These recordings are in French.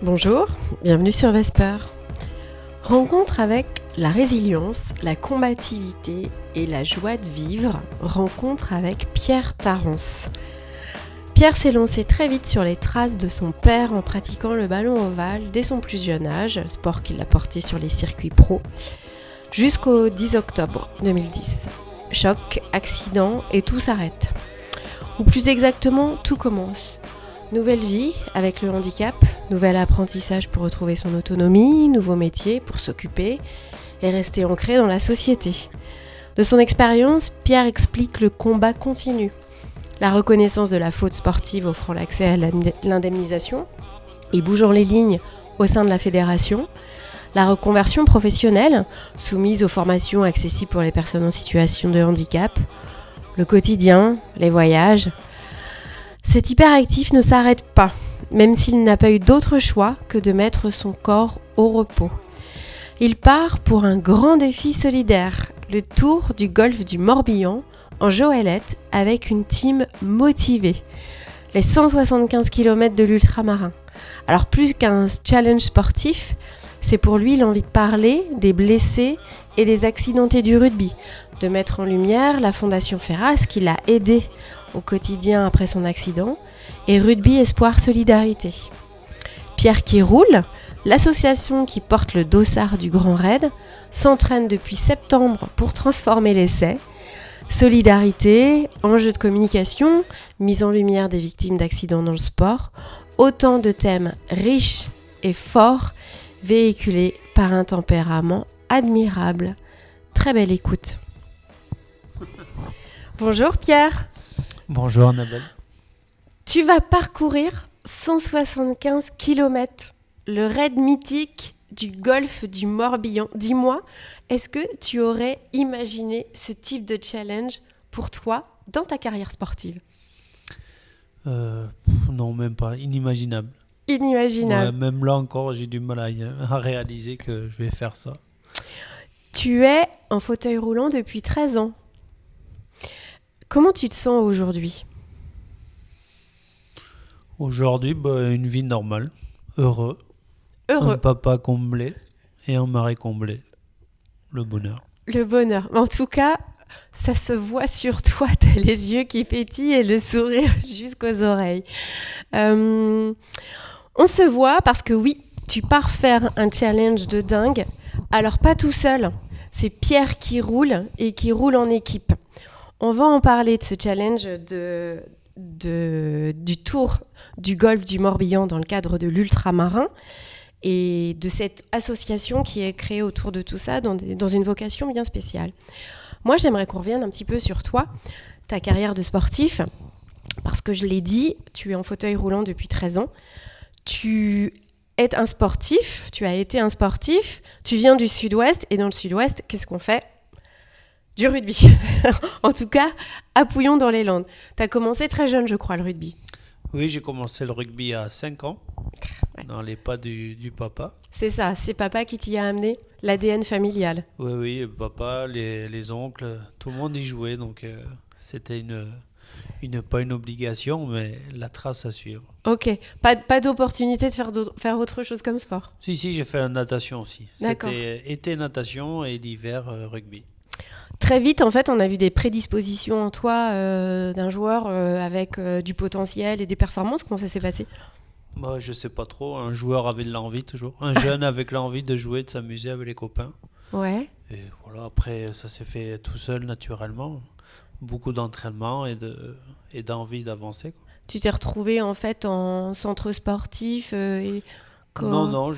Bonjour, bienvenue sur Vesper. Rencontre avec la résilience, la combativité et la joie de vivre. Rencontre avec Pierre Tarence. Pierre s'est lancé très vite sur les traces de son père en pratiquant le ballon ovale dès son plus jeune âge, sport qu'il a porté sur les circuits pro, jusqu'au 10 octobre 2010. Choc, accident et tout s'arrête. Ou plus exactement, tout commence. Nouvelle vie avec le handicap, nouvel apprentissage pour retrouver son autonomie, nouveau métier pour s'occuper et rester ancré dans la société. De son expérience, Pierre explique le combat continu, la reconnaissance de la faute sportive offrant l'accès à l'indemnisation et bougeant les lignes au sein de la fédération, la reconversion professionnelle soumise aux formations accessibles pour les personnes en situation de handicap, le quotidien, les voyages. Cet hyperactif ne s'arrête pas, même s'il n'a pas eu d'autre choix que de mettre son corps au repos. Il part pour un grand défi solidaire, le Tour du Golfe du Morbihan, en Goélette, avec une team motivée. Les 175 km de l'ultramarin. Alors plus qu'un challenge sportif, c'est pour lui l'envie de parler des blessés et des accidentés du rugby, de mettre en lumière la Fondation Ferras qui l'a aidé au quotidien après son accident, et Rugby Espoir Solidarité. Pierre qui roule, l'association qui porte le dossard du Grand Raid, s'entraîne depuis septembre pour transformer l'essai. Solidarité, enjeux de communication, mise en lumière des victimes d'accidents dans le sport, autant de thèmes riches et forts, véhiculés par un tempérament admirable. Très belle écoute. Bonjour Pierre. Bonjour Annabelle. Tu vas parcourir 175 km, le raid mythique du golfe du Morbihan. Dis-moi, est-ce que tu aurais imaginé ce type de challenge pour toi dans ta carrière sportive ? Non, même pas. Inimaginable. Inimaginable. Ouais, même là encore, j'ai du mal à réaliser que je vais faire ça. Tu es en fauteuil roulant depuis 13 ans. Comment tu te sens aujourd'hui ? Aujourd'hui, une vie normale, heureux. Un papa comblé et un mari comblé. Le bonheur. Le bonheur. En tout cas, ça se voit sur toi. Tu as les yeux qui pétillent et le sourire jusqu'aux oreilles. On se voit parce que oui, tu pars faire un challenge de dingue. Alors pas tout seul. C'est Pierre qui roule et qui roule en équipe. On va en parler de ce challenge du Tour du Golfe du Morbihan dans le cadre de l'ultramarin et de cette association qui est créée autour de tout ça dans une vocation bien spéciale. Moi, j'aimerais qu'on revienne un petit peu sur toi, ta carrière de sportif, parce que je l'ai dit, tu es en fauteuil roulant depuis 13 ans. Tu es un sportif, tu as été un sportif, tu viens du Sud-Ouest, et dans le Sud-Ouest, qu'est-ce qu'on fait ? Du rugby. En tout cas, à Pouillon dans les Landes. Tu as commencé très jeune, je crois, le rugby. Oui, j'ai commencé le rugby à 5 ans, dans les pas du papa. C'est ça, c'est papa qui t'y a amené, l'ADN familial. Oui, le papa, les oncles, tout le monde y jouait, donc c'était pas une obligation, mais la trace à suivre. Ok, pas d'opportunité de faire autre chose comme sport. Si, j'ai fait la natation aussi. D'accord. C'était été natation et l'hiver rugby. Très vite, en fait, on a vu des prédispositions en toi d'un joueur avec du potentiel et des performances. Comment ça s'est passé ? Je sais pas trop. Un joueur avait de l'envie toujours. Un jeune avec l'envie de jouer, de s'amuser avec les copains. Ouais. Et voilà, après, ça s'est fait tout seul, naturellement. Beaucoup d'entraînement et d'envie d'avancer, quoi. Tu t'es retrouvé, en fait, en centre sportif Non,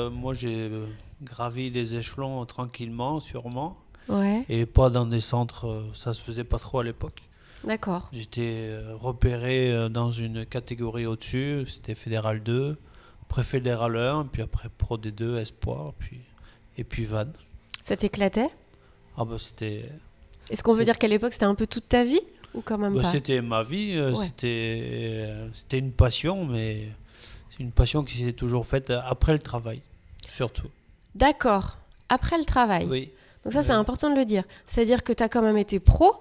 moi, j'ai gravi les échelons tranquillement, sûrement. Ouais. Et pas dans des centres, ça se faisait pas trop à l'époque. D'accord. J'étais repéré dans une catégorie au-dessus, c'était Fédéral 2, après Fédéral 1, puis après Pro D2, Espoir, et puis Van. Ça t'éclatait ? C'était... Est-ce qu'on veut dire qu'à l'époque, c'était un peu toute ta vie ? Ou quand même pas ? C'était ma vie, Ouais. c'était une passion, mais c'est une passion qui s'est toujours faite après le travail, surtout. D'accord. Après le travail. Oui. Donc ça, c'est important de le dire. C'est-à-dire que tu as quand même été pro ?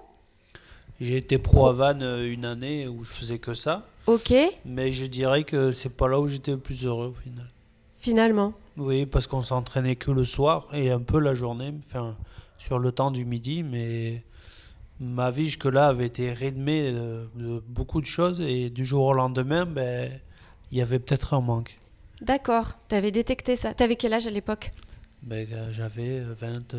J'ai été pro à Vannes une année où je faisais que ça. Ok, Mais je dirais que c'est pas là où j'étais le plus heureux au final. finalement. Oui, parce qu'on s'entraînait que le soir et un peu la journée, enfin, sur le temps du midi. Mais ma vie jusque-là avait été rythmée de beaucoup de choses et du jour au lendemain, ben, il y avait peut-être un manque. D'accord, t'avais détecté ça. T'avais quel âge à l'époque? Ben, j'avais 20,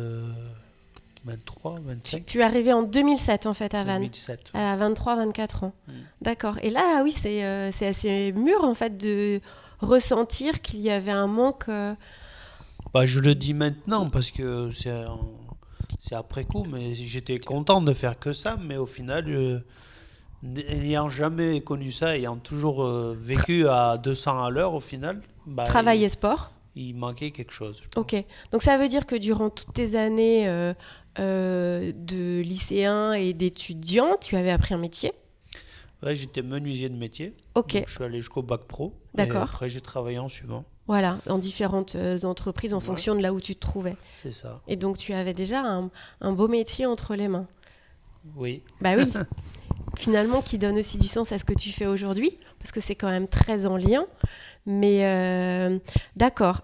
23, Tu, 25, tu es arrivé en 2007 en fait à Vannes, 2007. à 23-24 ans. Mm. D'accord. Et là, oui, c'est assez mûr en fait de ressentir qu'il y avait un manque. Bah, je le dis maintenant parce que c'est après coup, mais j'étais content de faire que ça, mais au final, n'ayant jamais connu ça, ayant toujours vécu à 200 à l'heure, au final, bah, Travail et sport. il manquait quelque chose, je Ok. pense. Donc ça veut dire que durant toutes tes années de lycéen et d'étudiant, tu avais appris un métier. Ouais, j'étais menuisier de métier, Ok. donc je suis allé jusqu'au bac pro, et D'accord. après j'ai travaillé en suivant, Voilà, dans différentes entreprises en voilà, fonction de là où tu te trouvais. c'est ça. Et donc tu avais déjà un beau métier entre les mains. Oui, Bah oui, finalement qui donne aussi du sens à ce que tu fais aujourd'hui, parce que c'est quand même très en lien. Mais d'accord.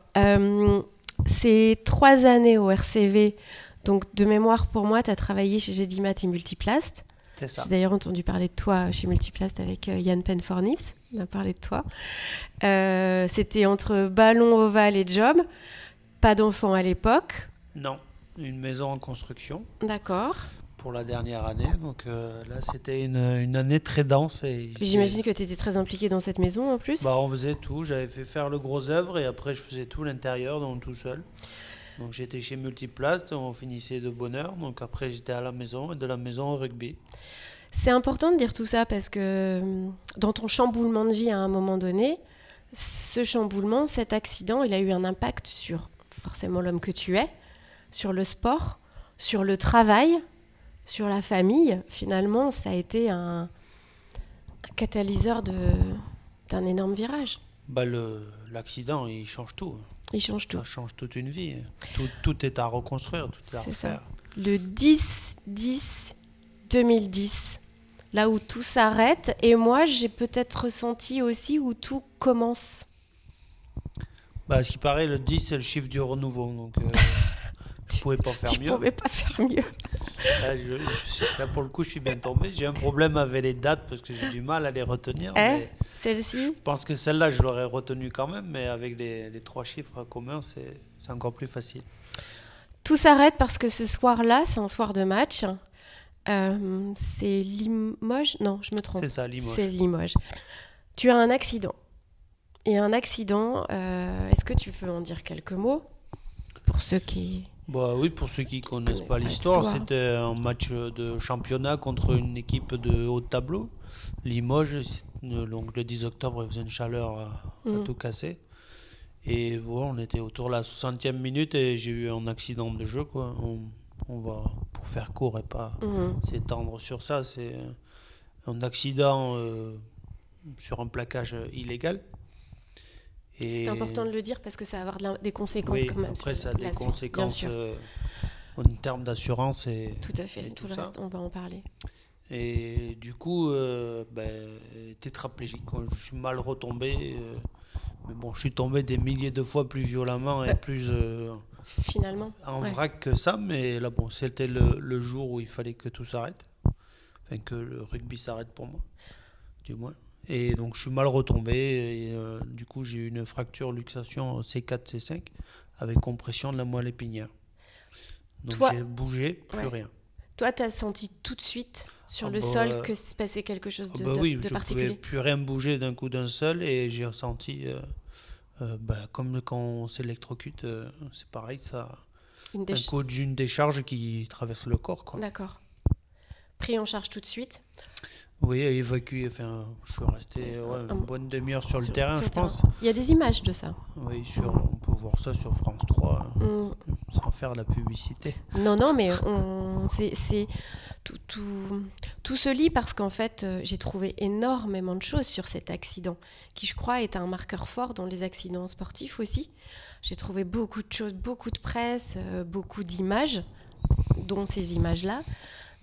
Ces 3 années au RCV, donc de mémoire pour moi, tu as travaillé chez Gedimat et Multiplast. c'est ça. J'ai d'ailleurs entendu parler de toi chez Multiplast avec Yann Penfornis. On a parlé de toi. C'était entre ballon ovale et job. Pas d'enfant à l'époque. Non, une maison en construction D'accord. pour la dernière année, donc là c'était une année très dense et Puis j'imagine que tu étais très impliqué dans cette maison en plus. bah, on faisait tout, j'avais fait faire le gros œuvre et après je faisais tout l'intérieur donc tout seul. Donc j'étais chez Multiplast, on finissait de bonne heure, donc après j'étais à la maison et de la maison au rugby. C'est important de dire tout ça parce que dans ton chamboulement de vie à un moment donné, ce chamboulement, cet accident, il a eu un impact sur forcément l'homme que tu es, sur le sport, sur le travail, sur la famille. Finalement, ça a été un catalyseur d'un énorme virage. Bah, l'accident il change tout, Il change tout. ça change toute une vie. Tout est à reconstruire, tout est à C'est ça. refaire. Le 10-10-2010, là où tout s'arrête. Et moi, j'ai peut-être ressenti aussi où tout commence. Bah, ce qui paraît, le 10 c'est le chiffre du renouveau, donc je pouvais pas faire Tu mieux. pouvais pas faire mieux. Là, là, pour le coup je suis bien tombé, j'ai un problème avec les dates parce que j'ai du mal à les retenir. Mais je Celle-ci? pense que celle-là, je l'aurais retenue quand même, mais avec les trois chiffres communs, c'est encore plus facile. Tout s'arrête parce que ce soir-là, c'est un soir de match. C'est Limoges? Non, je me trompe. C'est ça, Limoges. C'est Limoges. Tu as un accident. Et un accident, est-ce que tu veux en dire quelques mots pour ceux qui... Bah oui, pour ceux qui connaissent connaissent pas pas l'histoire, l'histoire. c'était un match de championnat contre une équipe de haut de tableau. Limoges, donc le 10 octobre, il faisait une chaleur à tout casser. Et bon, on était autour de la 60e minute et j'ai eu un accident de jeu, quoi. On va, pour faire court et pas s'étendre sur ça, c'est un accident sur un plaquage illégal. C'est important de le dire parce que ça va avoir des conséquences Oui, quand même. après sur ça a la des suite, bien conséquences sûr. en termes d'assurance et Tout à fait. et Tout tout le ça. reste, on va en parler. Et du coup, tétraplégique, quoi. Je suis mal retombé. Mais bon, je suis tombé des milliers de fois plus violemment et plus Finalement. en Ouais. vrac que ça. Mais là, bon, c'était le jour où il fallait que tout s'arrête. Enfin, que le rugby s'arrête pour moi, du moins. Et donc, je suis mal retombé. Et, du coup, j'ai eu une fracture luxation C4-C5 avec compression de la moelle épinière. Donc, Toi- j'ai bougé, plus Ouais. rien. Toi, tu as senti tout de suite sur Ah le bah, sol que se passait quelque chose Ah de, bah de- oui, de je ne pouvais particulier. plus rien bouger d'un coup d'un seul et j'ai ressenti, comme quand on s'électrocute, c'est pareil, ça, Une un déch- coup d'une décharge qui traverse le corps, quoi. D'accord. Pris en charge tout de suite. Oui, évacué, enfin, je suis resté une bonne demi-heure sur le terrain, sur je le terrain. pense. Il y a des images de ça. Oui, on peut voir ça sur France 3, sans faire de la publicité. Non, mais c'est tout se lie parce qu'en fait, j'ai trouvé énormément de choses sur cet accident, qui je crois est un marqueur fort dans les accidents sportifs aussi. J'ai trouvé beaucoup de choses, beaucoup de presse, beaucoup d'images. dont ces images-là,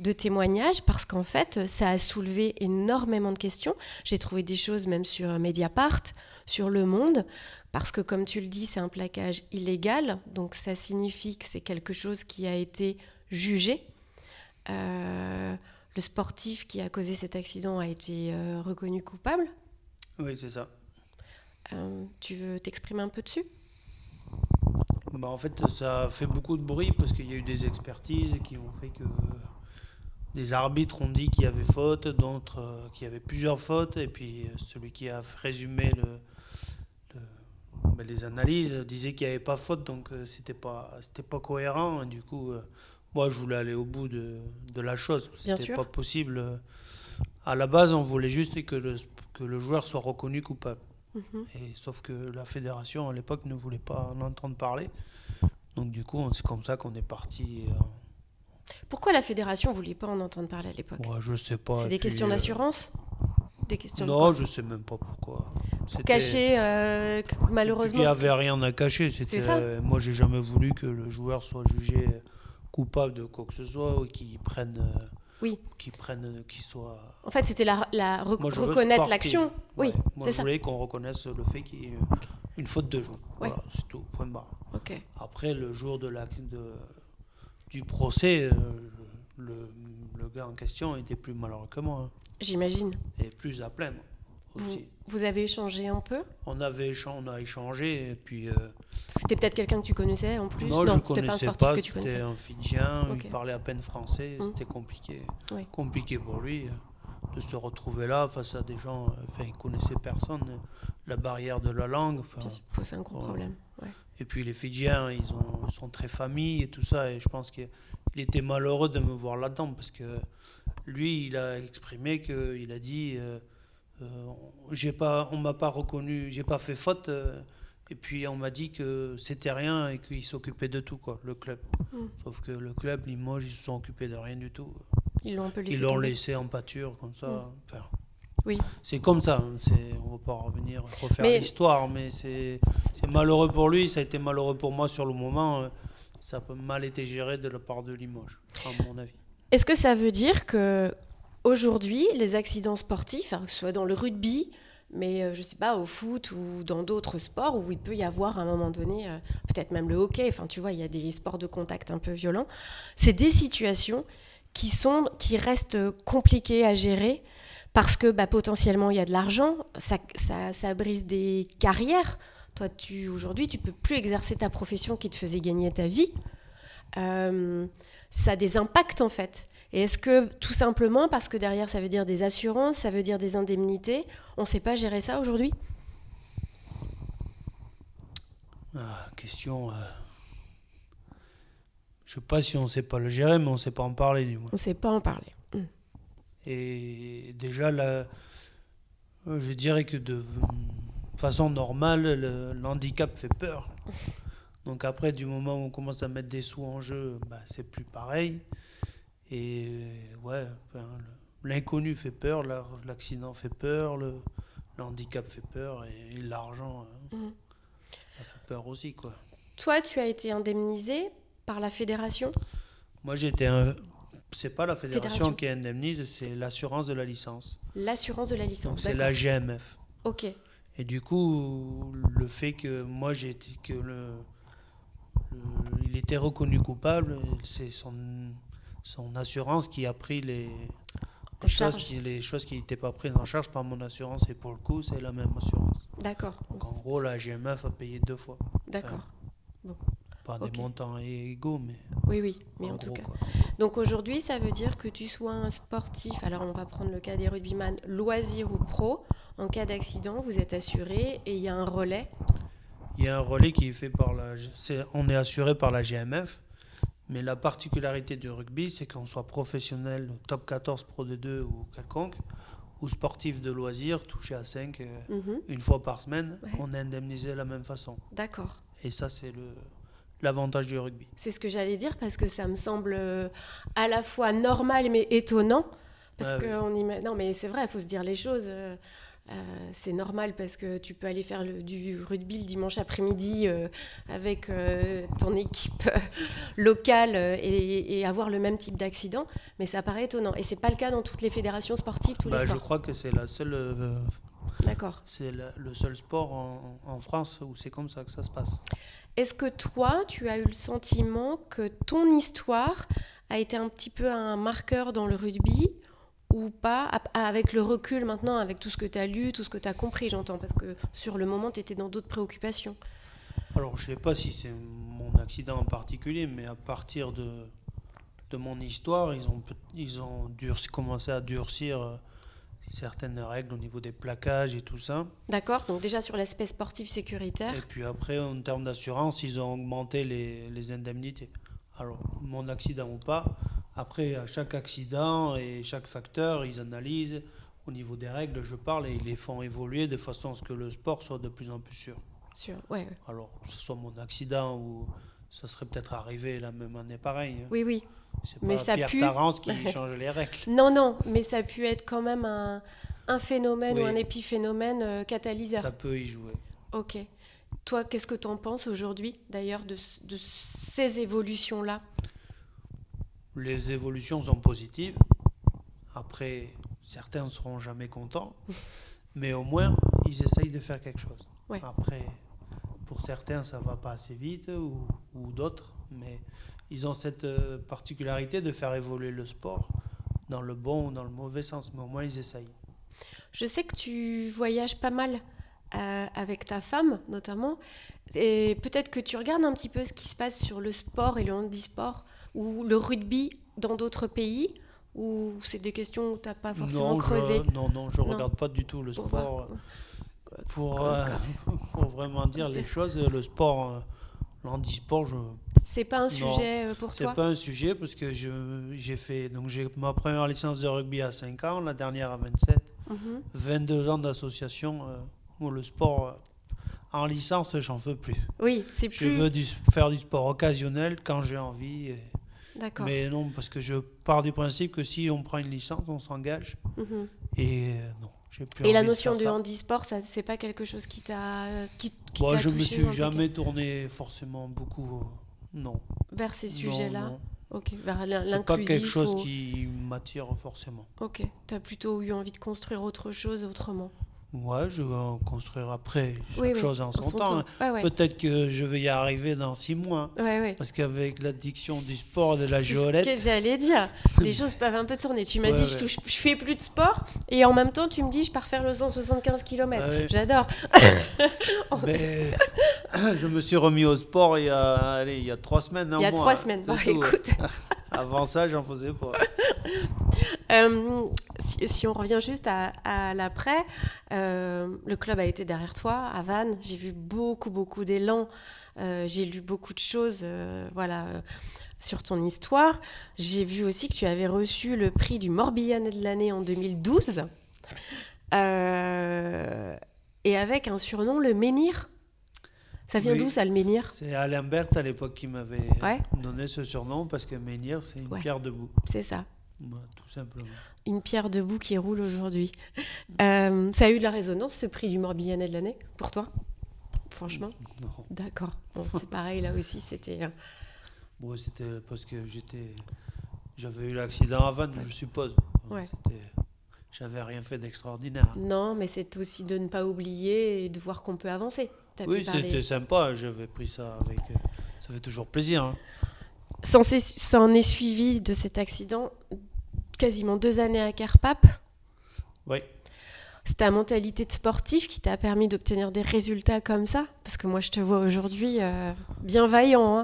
de témoignages, parce qu'en fait, ça a soulevé énormément de questions. J'ai trouvé des choses même sur Mediapart, sur Le Monde, parce que comme tu le dis, c'est un plaquage illégal, donc ça signifie que c'est quelque chose qui a été jugé. Le sportif qui a causé cet accident a été reconnu coupable. Oui, c'est ça. Tu veux t'exprimer un peu dessus ? En fait, ça a fait beaucoup de bruit parce qu'il y a eu des expertises qui ont fait que des arbitres ont dit qu'il y avait faute, d'autres qu'il y avait plusieurs fautes, et puis celui qui a résumé les analyses disait qu'il n'y avait pas faute, donc c'était pas cohérent. Et du coup, moi, je voulais aller au bout de la chose. C'était pas possible. À la base, on voulait juste que le joueur soit reconnu coupable. Sauf que la fédération, à l'époque, ne voulait pas en entendre parler. Donc du coup, c'est comme ça qu'on est parti. Pourquoi la fédération ne voulait pas en entendre parler à l'époque ? Je sais pas. C'est des questions d'assurance ? Des questions Non, je sais même pas pourquoi. Pour cacher, malheureusement. Il n'y avait rien à cacher. C'est ça ? Moi, j'ai jamais voulu que le joueur soit jugé coupable de quoi que ce soit ou qu'il prenne. Qu'il soit. En fait, c'était reconnaître l'action. Oui, moi, je voulais qu'on reconnaisse le fait qu'il y ait une faute de jeu. Voilà, c'est tout. Point barre. Okay. Après, le jour du procès, le gars en question était plus malheureux que moi. J'imagine. Et plus à plaindre aussi. Vous avez échangé un peu ? On a échangé et puis. Parce que c'était peut-être quelqu'un que tu connaissais en plus ? Non, je ne connaissais pas un sportif pas. Que tu connaissais. C'était un Fidjien, il parlait à peine français, c'était compliqué. Oui. Compliqué pour lui de se retrouver là face à des gens. Il ne connaissait personne. La barrière de la langue. Ça pose un gros problème. Ouais. Et puis les Fidjiens, ils sont très familles et tout ça. Et je pense qu'il était malheureux de me voir là-dedans parce que lui, il a exprimé qu'il a dit on m'a pas reconnu, j'ai pas fait faute. Et puis on m'a dit que c'était rien et qu'il s'occupait de tout, quoi, le club. Sauf que le club, Limoges, ils se sont occupés de rien du tout. Ils l'ont un peu laissé. Ils l'ont laissé en pâture comme ça. Oui. C'est comme ça. On va pas refaire l'histoire, mais c'est malheureux pour lui. Ça a été malheureux pour moi sur le moment. Ça a mal été géré de la part de Limoges, à mon avis. Est-ce que ça veut dire que aujourd'hui, les accidents sportifs, que ce soit dans le rugby, mais je sais pas, au foot ou dans d'autres sports où il peut y avoir à un moment donné, peut-être même le hockey, tu vois, il y a des sports de contact un peu violents, c'est des situations qui restent compliquées à gérer parce que potentiellement il y a de l'argent, ça brise des carrières. Toi, aujourd'hui, tu peux plus exercer ta profession qui te faisait gagner ta vie. Ça a des impacts en fait. Et est-ce que tout simplement parce que derrière ça veut dire des assurances, ça veut dire des indemnités, on ne sait pas gérer ça aujourd'hui ? Question. Je ne sais pas si on ne sait pas le gérer, mais on ne sait pas en parler du moins. On ne sait pas en parler. Et déjà, je dirais que de façon normale, l'handicap fait peur. Donc après, du moment où on commence à mettre des sous en jeu, c'est plus pareil. Et l'inconnu fait peur, l'accident fait peur, le handicap fait peur et l'argent, ça fait peur aussi, quoi. Toi, tu as été indemnisé par la fédération ? Moi, c'est pas la fédération qui indemnise, c'est l'assurance de la licence. L'assurance de la licence, donc c'est la GMF. Ok. Et du coup, le fait que moi il était reconnu coupable, c'est son assurance qui a pris les choses qui n'étaient pas prises en charge par mon assurance. Et pour le coup, c'est la même assurance. D'accord. Donc en gros, la GMF a payé 2 fois. D'accord. Bon. Pas des montants égaux, mais... Oui, mais en tout cas. Quoi. Donc aujourd'hui, ça veut dire que tu sois un sportif, alors on va prendre le cas des rugbyman, loisir ou pro, en cas d'accident, vous êtes assuré et il y a un relais. Il y a un relais qui est fait on est assuré par la GMF, mais la particularité du rugby, c'est qu'on soit professionnel, top 14, pro D2 ou quelconque, ou sportif de loisir, touché à 5 une fois par semaine, on est indemnisé de la même façon. D'accord. Et ça, c'est l'avantage du rugby. C'est ce que j'allais dire parce que ça me semble à la fois normal mais étonnant. Parce que non mais c'est vrai, il faut se dire les choses. C'est normal parce que tu peux aller faire du rugby le dimanche après-midi avec ton équipe locale et avoir le même type d'accident, mais ça paraît étonnant. Et c'est pas le cas dans toutes les fédérations sportives, tous les sports. Je crois que c'est la seule. D'accord. C'est le seul sport en France où c'est comme ça que ça se passe. Est-ce que toi, tu as eu le sentiment que ton histoire a été un petit peu un marqueur dans le rugby ou pas, avec le recul maintenant, avec tout ce que tu as lu, tout ce que tu as compris, j'entends, parce que sur le moment, tu étais dans d'autres préoccupations. Alors, je sais pas si c'est mon accident en particulier, mais à partir de mon histoire, ils ont commencé à durcir certaines règles au niveau des plaquages et tout ça. D'accord, donc déjà sur l'aspect sportif sécuritaire. Et puis après, en termes d'assurance, ils ont augmenté les indemnités. Alors, mon accident ou pas, après, à chaque accident et chaque facteur, ils analysent au niveau des règles, je parle, et ils les font évoluer de façon à ce que le sport soit de plus en plus sûr. Ouais. Alors, que ce soit mon accident ou ça serait peut-être arrivé la même année pareil. Oui. C'est pas mais Pierre Tarance qui change les règles. Non, mais ça a pu être quand même un phénomène ou un épiphénomène catalyseur. Ça peut y jouer. Ok. Toi, qu'est-ce que tu en penses aujourd'hui, d'ailleurs, de ces évolutions-là ? Les évolutions sont positives. Après, certains ne seront jamais contents. Mais au moins, ils essayent de faire quelque chose. Ouais. Après, pour certains, ça ne va pas assez vite ou d'autres. Mais ils ont cette particularité de faire évoluer le sport dans le bon ou dans le mauvais sens. Mais au moins, ils essayent. Je sais que tu voyages pas mal avec ta femme, notamment. Et peut-être que tu regardes un petit peu ce qui se passe sur le sport et le handisport ou le rugby dans d'autres pays, ou c'est des questions où tu n'as pas forcément creusé? Non, je ne regarde pas du tout le sport. Pour vraiment dire les choses, le sport, le handisport, c'est pas un sujet pour toi? C'est pas un sujet parce que j'ai ma première licence de rugby à 5 ans, la dernière à 27, 22 ans d'association où le sport en licence, j'en veux plus. Oui, c'est plus... Je veux faire du sport occasionnel quand j'ai envie. D'accord. Mais non, parce que je pars du principe que si on prend une licence, on s'engage. Et non, j'ai plus envie de faire ça. Et la notion de handisport, ça, c'est pas quelque chose qui t'a touché? Je me suis jamais tourné forcément beaucoup, non. Vers ces sujets-là? Non. Ok, vers l'inclusif. C'est pas quelque chose qui m'attire forcément. Ok, t'as plutôt eu envie de construire autre chose autrement? Ouais, je vais en construire après chaque chose en son temps. Ouais. Peut-être que je vais y arriver dans 6 mois. Ouais. Parce qu'avec l'addiction du sport, de la géolette... C'est ce que j'allais dire. Les choses peuvent un peu tourner. Tu m'as dit, je fais plus de sport. Et en même temps, tu me dis, je pars faire le 175 km. J'adore. Mais je me suis remis au sport il y a 3 semaines. Il y a 3 semaines. Écoute... Avant ça, j'en faisais pas. Si on revient juste à l'après, le club a été derrière toi, à Vannes. J'ai vu beaucoup d'élan. J'ai lu beaucoup de choses sur ton histoire. J'ai vu aussi que tu avais reçu le prix du Morbihanais de l'année en 2012. Et avec un surnom, le Menhir. Ça vient d'où, ça, le menhir? C'est Alain Berthe, à l'époque, qui m'avait donné ce surnom, parce que menhir, c'est une pierre debout. C'est ça. Tout simplement. Une pierre debout qui roule aujourd'hui. Ça a eu de la résonance, ce prix du Morbihanais de l'année, pour toi? Franchement? Non. D'accord. Bon, c'est pareil, là aussi, c'était... C'était parce que j'avais eu l'accident à Vannes, je suppose. Ouais. J'avais rien fait d'extraordinaire. Non, mais c'est aussi de ne pas oublier et de voir qu'on peut avancer. Oui, c'était sympa, j'avais pris ça avec... ça fait toujours plaisir. Hein. Ça en est suivi de cet accident quasiment 2 années à Carpape. Oui. C'est ta mentalité de sportif qui t'a permis d'obtenir des résultats comme ça? Parce que moi, je te vois aujourd'hui bien vaillant. Hein.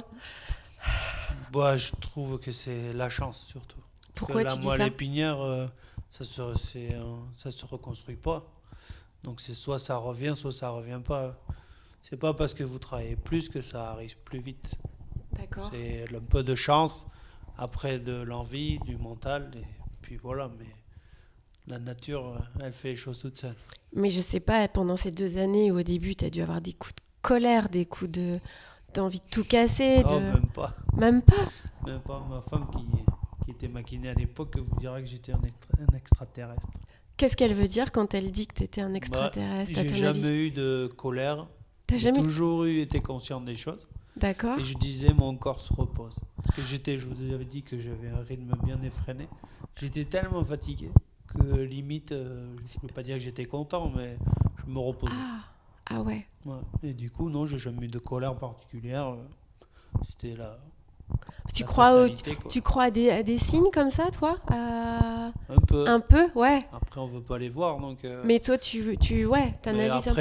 Je trouve que c'est la chance, surtout. Pourquoi tu dis ça? La moelle épinière, ça se reconstruit pas. Donc c'est soit ça revient, soit ça revient pas. C'est pas parce que vous travaillez plus que ça arrive plus vite. D'accord. C'est un peu de chance, après de l'envie, du mental, et puis voilà. Mais la nature, elle fait les choses toute seule. Mais je sais pas, pendant ces 2 années où au début, tu as dû avoir des coups de colère, des coups d'envie de tout casser. Non, même pas. Même pas? Même pas. Ma femme qui était ma kiné à l'époque vous dira que j'étais un extraterrestre. Qu'est-ce qu'elle veut dire quand elle dit que tu étais un Bah, extraterrestre, à j'ai ton avis? jamais eu de colère. T'as J'ai jamais... toujours été conscient des choses. D'accord. Et je disais, mon corps se repose. Parce que je vous avais dit que j'avais un rythme bien effréné. J'étais tellement fatigué que limite, je ne peux pas dire que j'étais content, mais je me reposais. Ah ouais. Ouais. Et du coup, non, j'ai jamais eu de colère particulière. C'était Tu la crois, fatalité, quoi. tu crois à des signes comme ça, toi? Un peu. Un peu, ouais. Après, on veut pas les voir, donc. Mais toi, ouais, Mais t'analyses un peu.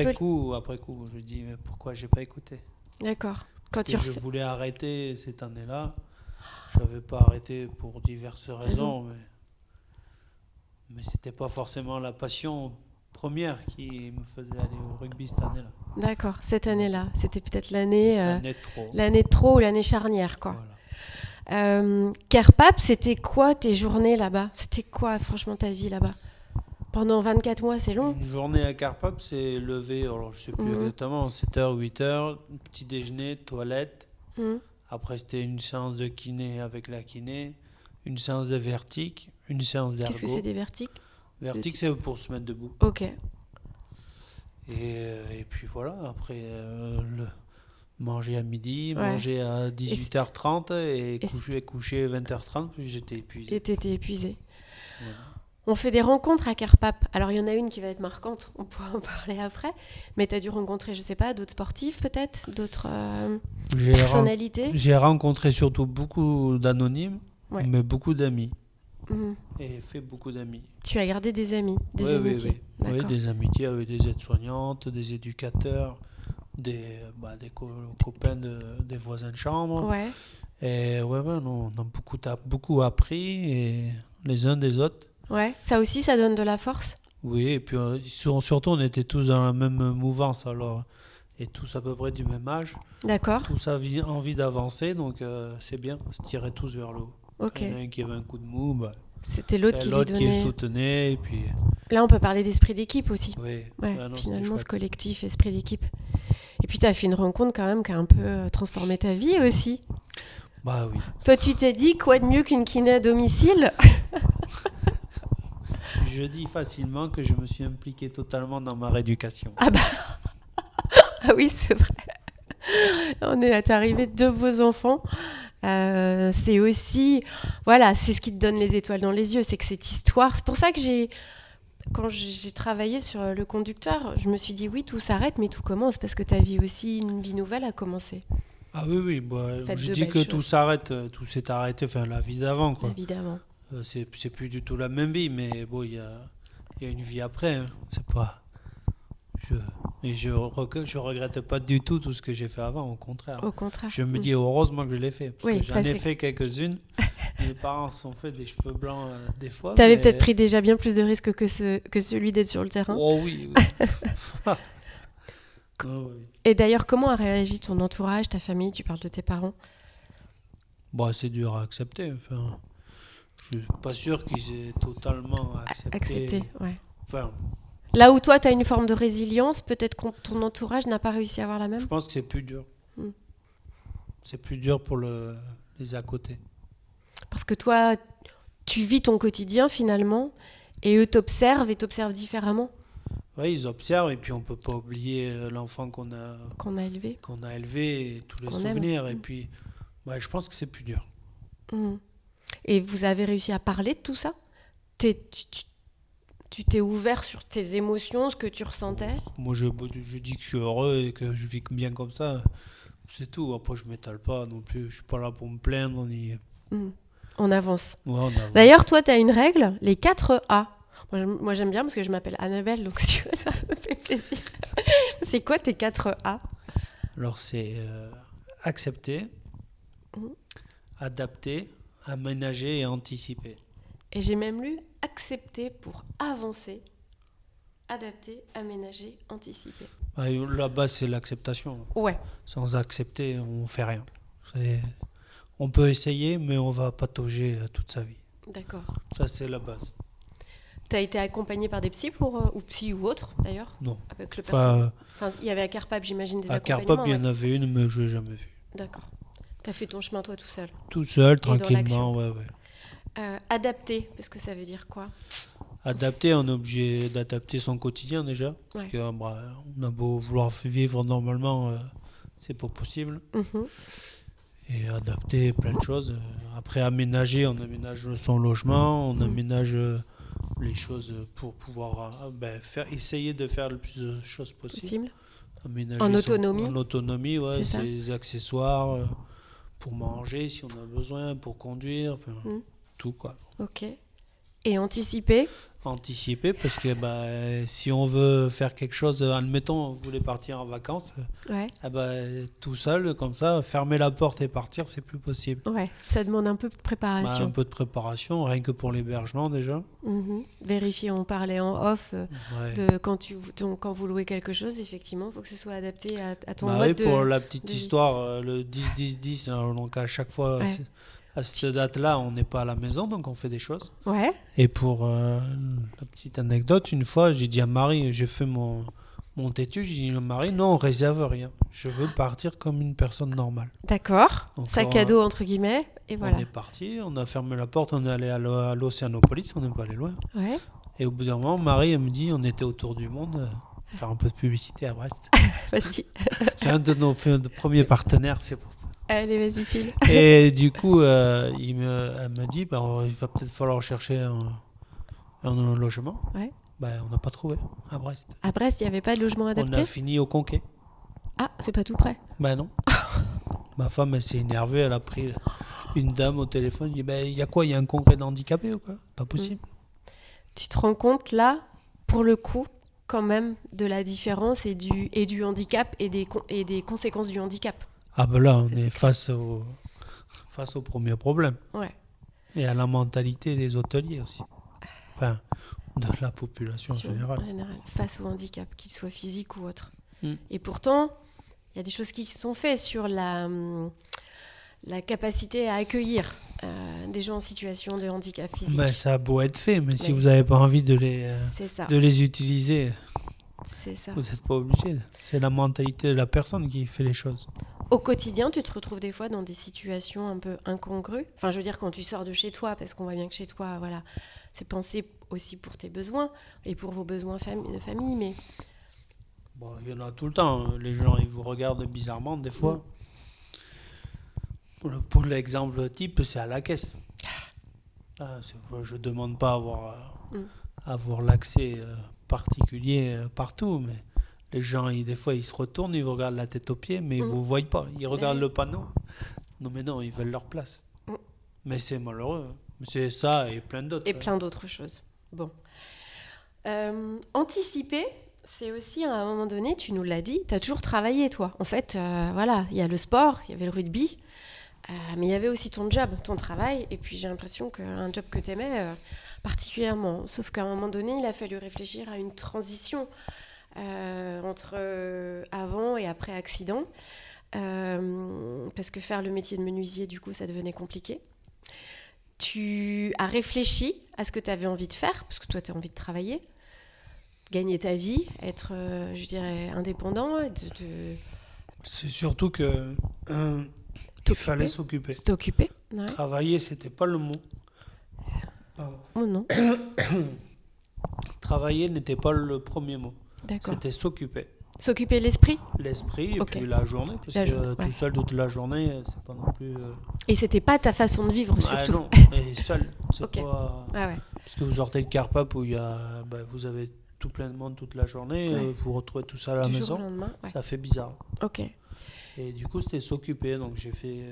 après coup, je dis, mais pourquoi j'ai pas écouté? D'accord. Quand Que tu je refais... voulais arrêter cette année-là. Je n'avais pas arrêté pour diverses raisons, mais c'était pas forcément la passion première qui me faisait aller au rugby cette année-là. D'accord, cette année-là. C'était peut-être l'année... L'année de trop. l'année de trop ou l'année charnière, quoi. Voilà. Kerpap, c'était quoi tes journées là-bas? C'était quoi, franchement, ta vie là-bas? Pendant 24 mois, c'est long? Une journée à Carpap, c'est levé, alors je sais plus exactement, 7h, 8h, petit déjeuner, toilette. Mhm. Après, c'était une séance de kiné avec la kiné, une séance de vertique, une séance d'ergo. Qu'est-ce que c'est des vertiques? Vertique, c'est pour se mettre debout. Ok. Et puis voilà, après, manger à midi, Ouais. manger à 18h30 et Et coucher 20h30, puis j'étais épuisé. Et t'étais épuisé. Voilà. On fait des rencontres à Kerpap. Alors, il y en a une qui va être marquante, on pourra en parler après. Mais tu as dû rencontrer, je sais pas, d'autres sportifs peut-être? D'autres personnalités? J'ai rencontré surtout beaucoup d'anonymes, Ouais. mais beaucoup d'amis. Mhm. Et fait beaucoup d'amis. Tu as gardé des amis, des Oui, amitiés. oui. D'accord. Oui, des amitiés avec des aides-soignantes, des éducateurs, des copains des voisins de chambre. Ouais. Et ouais, on a beaucoup appris et les uns des autres. Ouais. Ça aussi, ça donne de la force? Oui, et puis surtout, on était tous dans la même mouvance, alors, et tous à peu près du même âge. D'accord. Tous envie d'avancer, donc c'est bien, on se tirait tous vers le haut. Ok. Il y en a un qui avait un coup de mou, C'était l'autre qui lui l'autre qui donnait... soutenait, et puis Là, on peut parler d'esprit d'équipe aussi. oui. Ouais, Ah non, c'était finalement, ce chouette. collectif, esprit d'équipe. Et puis, tu as fait une rencontre quand même qui a un peu transformé ta vie aussi. Bah oui. Toi, tu t'es dit, quoi de mieux qu'une kiné à domicile? Je dis facilement que je me suis impliqué totalement dans ma rééducation. Ah oui, c'est vrai. On est arrivé de 2 beaux enfants. C'est aussi... Voilà, c'est ce qui te donne les étoiles dans les yeux. C'est que cette histoire... C'est pour ça que quand j'ai travaillé sur le conducteur, je me suis dit, oui, tout s'arrête, mais tout commence. Parce que ta vie aussi, une vie nouvelle a commencé. Ah oui, Faites je de dis belles que choses. tout s'arrête, tout s'est arrêté, enfin la vie d'avant, quoi. Évidemment. C'est plus du tout la même vie, mais bon, il y a une vie après, hein. C'est pas... je regrette pas du tout ce que j'ai fait avant, au contraire. Au contraire. Je me dis heureusement que je l'ai fait, parce Oui, que ça, j'en ai c'est- fait quelques-unes. Mes parents se sont fait des cheveux blancs des fois. T'avais mais- peut-être pris déjà bien plus de risques que celui d'être sur le terrain. Oh oui, oui. Oh, oui. Et d'ailleurs, comment a réagi ton entourage, ta famille? Tu parles de tes parents. Bon, c'est dur à accepter. Enfin, je suis pas sûr qu'ils aient totalement Accepté, ouais. Enfin, Là où toi, tu as une forme de résilience, peut-être que ton entourage n'a pas réussi à avoir la même. je pense que c'est plus dur. Mm. C'est plus dur pour les à côté. Parce que toi, tu vis ton quotidien finalement, et eux t'observent et t'observent différemment Oui, ils observent et puis on peut pas oublier l'enfant qu'on qu'on a élevé. élevé et tous les Qu'on aime. souvenirs. Et puis, je pense que c'est plus dur. Mm. Et vous avez réussi à parler de tout ça? Tu t'es ouvert sur tes émotions, ce que tu ressentais? Moi, je dis que je suis heureux et que je vis bien comme ça. C'est tout. Après, je m'étale pas non plus. Je suis pas là pour me plaindre ni. Mm. On avance. Ouais, on avance. D'ailleurs, toi, tu as une règle, les 4 A. Moi, j'aime bien parce que je m'appelle Annabelle, donc si tu veux, ça me fait plaisir. C'est quoi tes 4 A? Alors, c'est accepter, Mhm. adapter, aménager et anticiper. Et j'ai même lu accepter pour avancer, adapter, aménager, anticiper. Là-bas, c'est l'acceptation. Ouais, Sans accepter, on fait rien. On peut essayer, mais on va patauger toute sa vie. d'accord. Ça, c'est la base. Tu as été accompagné par des psys ou psy ou autres d'ailleurs? Non. Avec le personnel. Enfin, Enfin, il y avait à Carpap, j'imagine, des à accompagnements. Carpap, il y en ouais. avait une, mais je l'ai jamais vue. D'accord. Tu as fait ton chemin toi tout seul. Tout seul, dans l'action. tranquillement, ouais. Adapter, parce que ça veut dire quoi? Adapter, on est obligé d'adapter son quotidien déjà. Parce Ouais. que on a beau vouloir vivre normalement, c'est pas possible. Mhm. Et adapter plein de choses. Après, aménager, on aménage son logement, on aménage les choses pour pouvoir essayer de faire le plus de choses possible. Possible. Aménager En autonomie. en autonomie, ouais, C'est ça. ses accessoires pour manger si on a besoin, pour conduire, enfin, tout quoi. Ok. Et anticiper. Anticiper parce que si on veut faire quelque chose, admettons, on voulait partir en vacances, Ouais. tout seul, comme ça, fermer la porte et partir, c'est plus possible. Ouais. Ça demande un peu de Un préparation. peu de préparation, rien que pour l'hébergement déjà. Mhm. Vérifier, on parlait en off Ouais. de quand vous louez quelque chose, effectivement, il faut que ce soit adapté à ton Oui, mode de... pour la petite de vie. histoire, le 10-10-10, donc à chaque fois, Ouais. à cette date-là, on n'est pas à la maison, donc on fait des choses. Ouais. Et pour la petite anecdote, une fois, j'ai dit à Marie, j'ai fait mon têtu, j'ai dit à Marie, non, on réserve rien. Je veux partir comme une personne normale. D'accord. Donc, Sac à dos, entre guillemets, et voilà. On est parti, on a fermé la porte, on est allé à l'Océanopolis, on n'est pas allé loin. Ouais. Et au bout d'un moment, Marie, elle me dit, on était autour du monde, faire un peu de publicité à Brest. Vas-y. C'est un de nos premiers partenaires, c'est pour ça. Allez, vas-y, file. Et du coup, elle me dit, il va peut-être falloir chercher un logement. Ouais. On n'a pas trouvé à Brest. À Brest, il n'y avait pas de logement On adapté? a fini au Conquet. Ah, c'est pas tout près. Non. Ma femme, elle s'est énervée, elle a pris une dame au téléphone, elle dit, il y a quoi, il y a un congrès d'handicapés ou quoi? Pas possible. Tu te rends compte, là, pour le coup, quand même, de la différence et du handicap et des conséquences du handicap. Ah là, on Ça, est c'est face au premier problème. Ouais. Et à la mentalité des hôteliers aussi. Enfin, de la population en général. Face au handicap, qu'il soit physique ou autre. Mm. Et pourtant, il y a des choses qui sont faites sur la capacité à accueillir des gens en situation de handicap physique. Ça a beau être fait, mais si Mais- vous n'avez pas envie de C'est ça. les utiliser, C'est ça. vous n'êtes pas obligé. C'est la mentalité de la personne qui fait les choses. Au quotidien, tu te retrouves des fois dans des situations un peu incongrues. Enfin, je veux dire, quand tu sors de chez toi, parce qu'on voit bien que chez toi, voilà, c'est pensé aussi pour tes besoins et pour vos besoins de famille, mais Il y en a tout le temps. Les gens, ils vous regardent bizarrement des fois. Pour l'exemple type, c'est à la caisse. Je ne demande pas à avoir l'accès particulier partout, mais les gens, des fois, ils se retournent, ils vous regardent la tête aux pieds, mais ils ne vous voient pas. Ils regardent le panneau. Non, mais non, ils veulent leur place. Mais c'est malheureux. C'est ça et plein d'autres. et plein d'autres choses. Bon. Anticiper, c'est aussi à un moment donné, tu nous l'as dit, tu as toujours travaillé, toi. En fait, voilà, il y a le sport, il y avait le rugby, mais il y avait aussi ton job, ton travail, et puis j'ai l'impression qu'un job que tu aimais particulièrement. Sauf qu'à un moment donné, il a fallu réfléchir à une transition entre avant et après accident, parce que faire le métier de menuisier, du coup, ça devenait compliqué. Tu as réfléchi à ce que tu avais envie de faire, parce que toi, tu as envie de travailler, gagner ta vie, être, je dirais, indépendant. C'est surtout que il fallait s'occuper. T'occuper. Ouais. Travailler, c'était pas le mot. Pardon. Oh non. Travailler n'était pas le premier mot. D'accord. C'était s'occuper. S'occuper de l'esprit. L'esprit et Ok. puis la journée, parce La que journée, ouais. tout seul toute la journée, c'est pas non plus. Et c'était pas ta façon de vivre, surtout. Non, et seul, c'est Ok. pas. Ah ouais. Parce que vous sortez de Carpap où il y a, vous avez tout plein de monde toute la journée, Ouais. vous retrouvez tout ça à la Du jour maison, au lendemain. Ouais. ça fait bizarre. Ok. Et du coup, c'était s'occuper. Donc j'ai fait,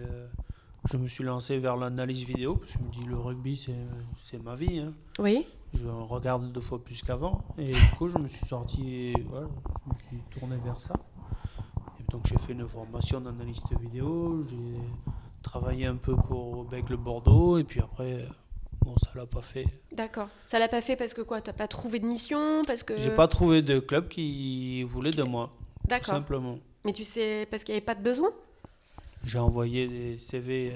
je me suis lancé vers l'analyse vidéo parce que je me dis le rugby c'est ma vie. Hein. Oui. Je regarde 2 fois plus qu'avant. Et du coup, je me suis sorti, voilà, je me suis tourné vers ça. Et donc j'ai fait une formation d'analyste vidéo. J'ai travaillé un peu pour Bègles Bordeaux. Et puis après, bon, ça l'a pas fait. D'accord. Ça l'a pas fait parce que quoi? T'as pas trouvé de mission? Parce que... J'ai pas trouvé de club qui voulait de moi. Tout D'accord. simplement. Mais tu sais, parce qu'il n'y avait pas de besoin? J'ai envoyé des CV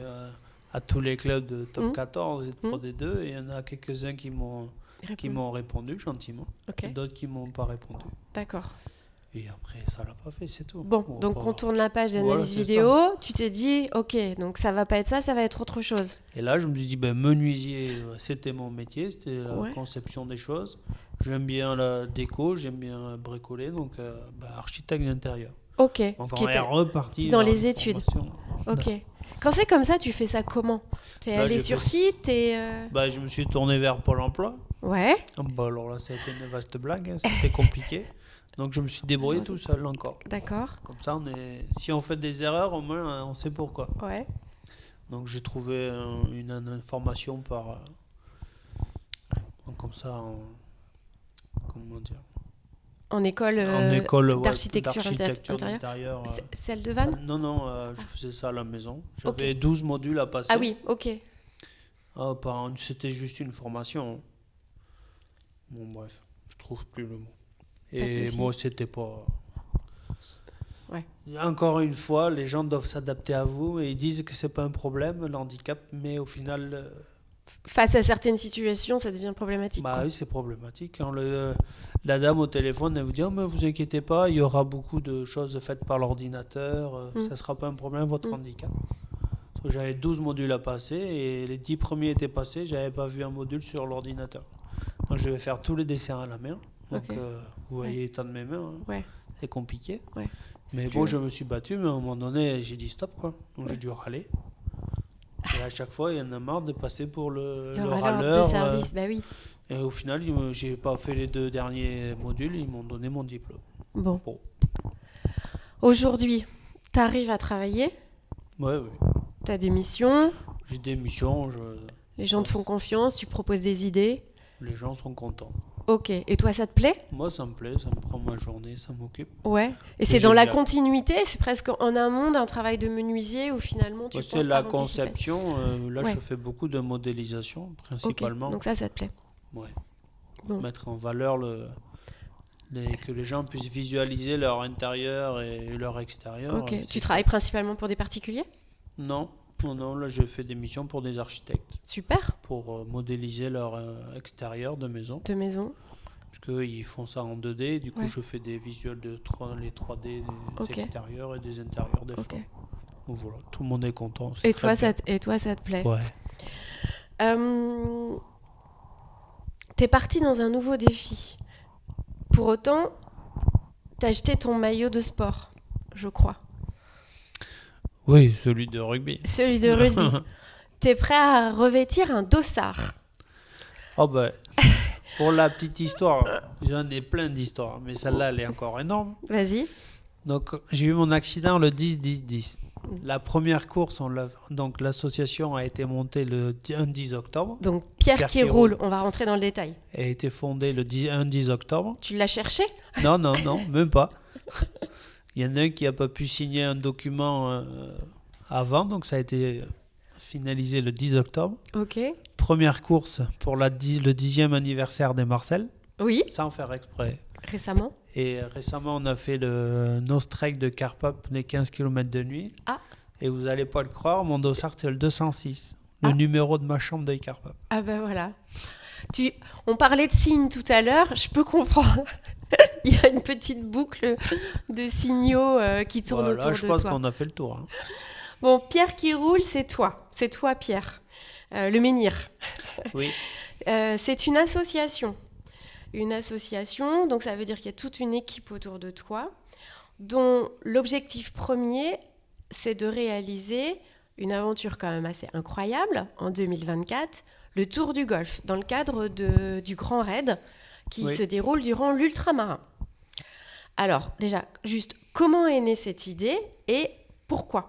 à tous les clubs de top 14 et de Pro D2 et il y en a quelques-uns qui m'ont répondu gentiment Ok. et d'autres qui m'ont pas répondu. D'accord. Et après, ça l'a pas fait, c'est tout. Bon, On va donc pas- on tourne la page d'analyse Voilà, c'est vidéo. Tu t'es dit, ok, donc ça va pas être ça va être autre chose. Et là, je me suis dit, ben, menuisier, c'était mon métier, c'était la Ouais. conception des choses. J'aime bien la déco, j'aime bien bricoler, donc architecte d'intérieur. Ok, Donc ce qui on est était reparti dans vers les une études. formation. Ok. Quand c'est comme ça, tu fais ça comment? T'es Là, allé j'ai sur fait- site et Je me suis tourné vers Pôle emploi. ouais. Alors là, ça a été une vaste blague, hein, c'était compliqué. Donc je me suis débrouillé Alors, tout seul encore. D'accord. Comme ça, si on fait des erreurs, au moins on sait pourquoi. Ouais. Donc j'ai trouvé une information comme ça, comment dire, En école, en école d'architecture d'architecture intérieure. d'intérieur. Celle de Vannes? Non, je faisais ça à la maison. J'avais Ok. 12 modules à passer. Ah oui, ok. C'était juste une formation. Bon, bref, je trouve plus le mot. Pas de Et souci. moi, c'était pas. Ouais. Encore une fois, les gens doivent s'adapter à vous et ils disent que c'est pas un problème, le handicap, mais au final, Face à certaines situations, ça devient problématique. quoi. oui, c'est problématique. Quand la dame au téléphone, elle vous dit, oh, mais vous inquiétez pas, il y aura beaucoup de choses faites par l'ordinateur, ça sera pas un problème, votre handicap. Parce que j'avais 12 modules à passer et les 10 premiers étaient passés, j'avais pas vu un module sur l'ordinateur. Donc je vais faire tous les dessins à la main. Donc Ok. vous voyez l'état de mes mains, hein. Ouais. C'est compliqué. Ouais. Mais C'est bon, plus- je me suis battu, mais à un moment donné, j'ai dit stop, quoi. Donc j'ai dû râler. Et à chaque fois, il y en a marre de passer pour le Le râleur râleur. de service, bah oui. Et au final, j'ai pas fait les 2 derniers modules, ils m'ont donné mon diplôme. Bon. Bon. Aujourd'hui, t'arrives à travailler, Ouais. t'as des missions, J'ai des missions, les gens te font confiance, tu proposes des idées. les gens sont contents. Ok. Et toi, ça te plaît? Moi, ça me plaît, ça me prend ma journée, ça m'occupe. Ouais. Et c'est j'aime dans la bien. continuité, c'est presque en amont d'un travail de menuisier où finalement tu C'est penses la par anticiper. conception. Là, Ouais. je fais beaucoup de modélisation, Ok. principalement. Donc ça te plaît. Ouais. Bon. Mettre en valeur que les gens puissent visualiser leur intérieur et leur extérieur. Ok. Tu travailles principalement pour des particuliers? Non, là, je fais des missions pour des architectes, Super. pour modéliser leur extérieur de maison. De maison. Parce qu'ils font ça en 2D, du coup Ouais. je fais des visuels les 3D des Ok. extérieurs et des intérieurs des Ok. fois. Donc voilà, tout le monde est content. Et toi, ça te plaît? Ouais. T'es parti dans un nouveau défi. Pour autant, t'as acheté ton maillot de sport, je crois. Oui, celui de rugby. Celui de rugby. T'es prêt à revêtir un dossard. Oh ben, pour la petite histoire, j'en ai plein d'histoires, mais celle-là, elle est encore énorme. Vas-y. Donc, j'ai eu mon accident le 10-10-10. La première course, donc l'association a été montée un 10 octobre. Donc, Pierre Pierre qui qui roule, roule. on va rentrer dans le détail. Elle a été fondée un 10 octobre. Tu l'as cherché? Non, même pas. Il y en a un qui n'a pas pu signer un document avant, donc ça a été finalisé le 10 octobre. Ok. Première course pour le 10e anniversaire des Marcel, Oui, sans faire exprès. récemment. Et récemment, on a fait le No Strike de Carpap, les 15 km de nuit. Ah. Et vous n'allez pas le croire, mon dossard, c'est le 206, le numéro de ma chambre de Carpap. Ah ben voilà. On parlait de signes tout à l'heure, je peux comprendre. Il y a une petite boucle de signaux qui tourne Voilà, autour je de pense toi. qu'on a fait le tour. Hein. Bon, Pierre qui roule, c'est toi. C'est toi, Pierre. Le menhir. Oui. C'est une association. Une association, donc ça veut dire qu'il y a toute une équipe autour de toi, dont l'objectif premier, c'est de réaliser une aventure quand même assez incroyable en 2024, le Tour du Golfe, dans le cadre du Grand Raid qui Oui. se déroule durant l'ultramarin. Alors, déjà, juste, comment est née cette idée et pourquoi ?